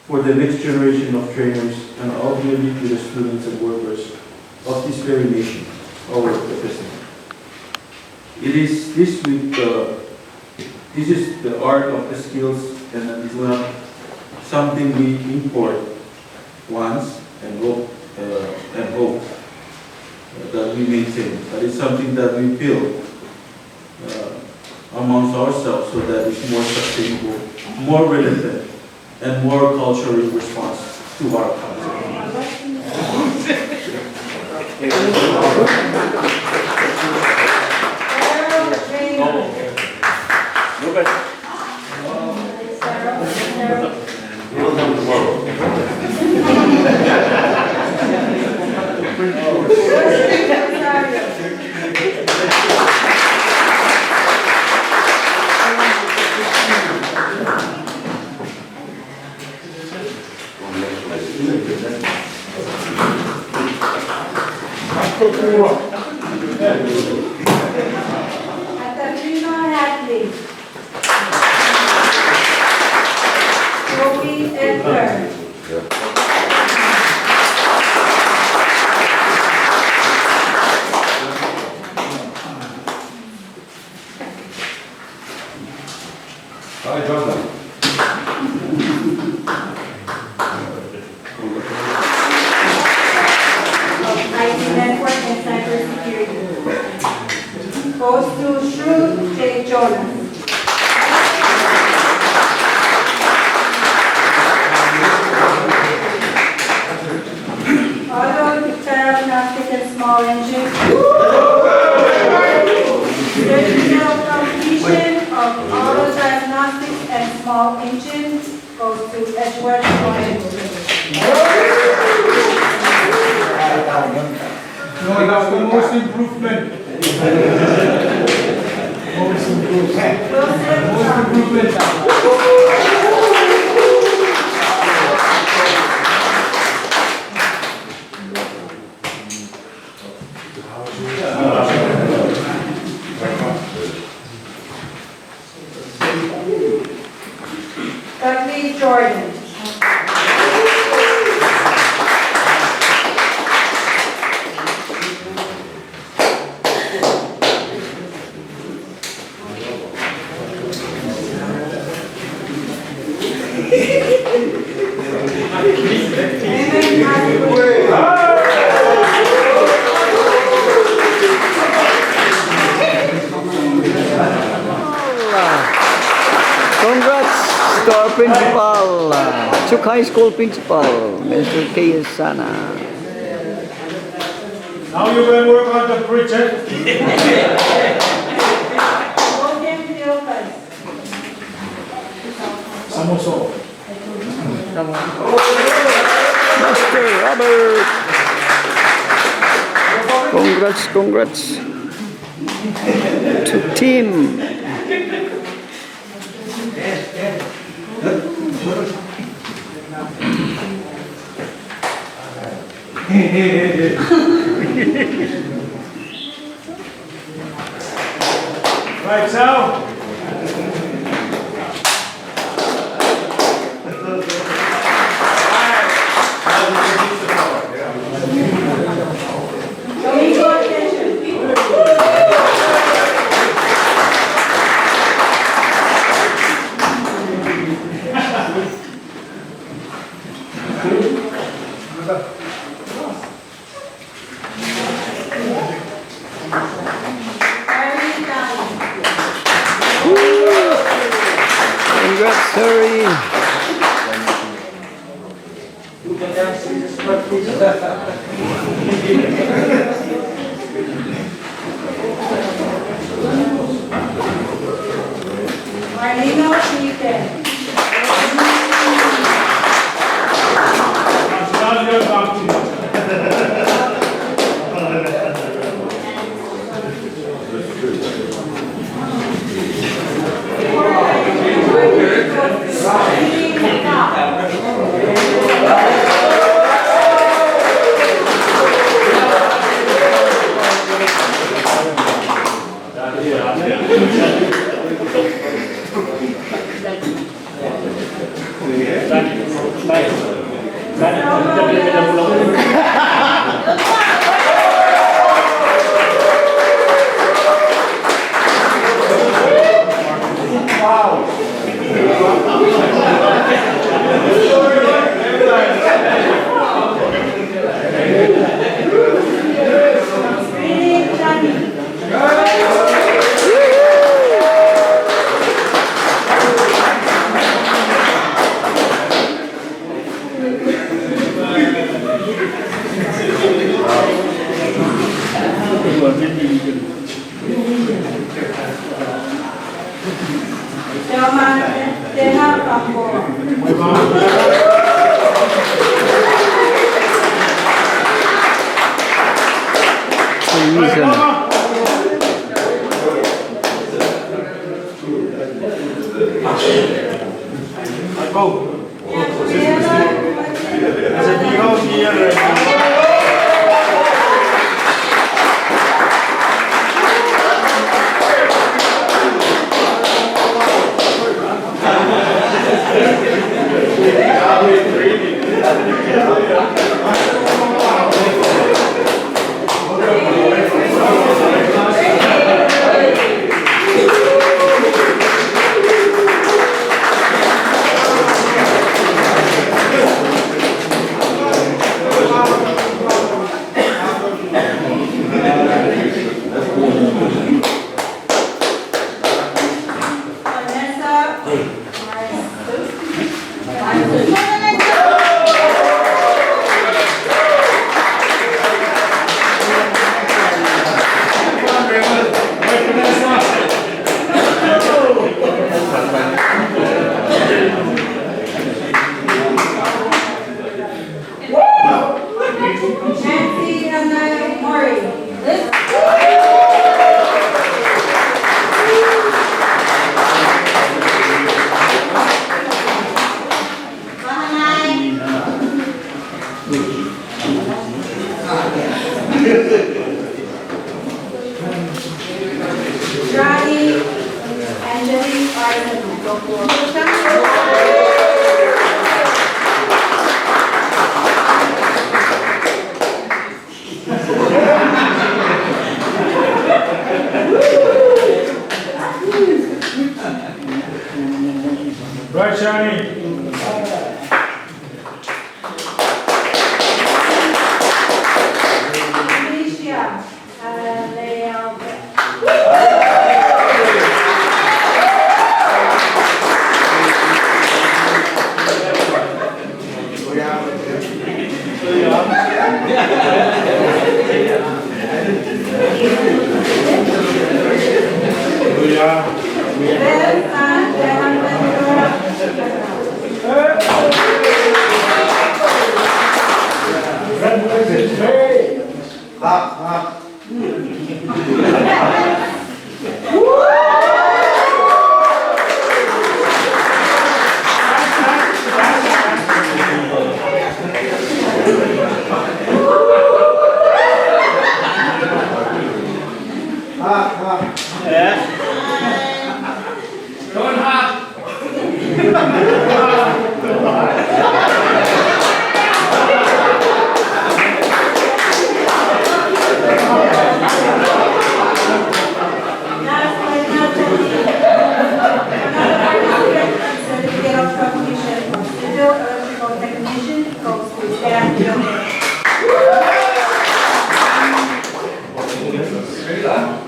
for the next generation of trainers and ultimately to the students and workers of this very nation, our FSM. It is this week, this is the art of the skills, and it's not something we import once and hope that we maintain, but it's something that we build amongst ourselves so that it's more sustainable, more relevant, and more cultural response to our culture. Katarina Hadley. Toby Edgar. Hi, Jonathan. IT Network and Cybersecurity. Goes to Shrew J. Jonas. Auto diagnostic and small engines. Certificate of completion of auto diagnostics and small engines goes to Edward Cohen. No, that's the most improvement. Most improvement. Most improvement. Dudley Jordan. Congrats to our principal, Chuk High School principal, Mr. K. Sana. Now you can work on the project. William Hilton. Samoso. Master Robert. Congrats to team. Right, Sal. Domingo Attention. Harry Downey. Congrats, Harry. Marlino Chieten. National Youth Screening, Johnny. Teha Pambo. Right, Season. Mama. Go. Sa bigaw, here. Vanessa. Nancy and Maury. Johnny, Angelique, Arden, Right, Shani. Alicia, Leal. Certificate of completion for civil electrical technician goes to staff building.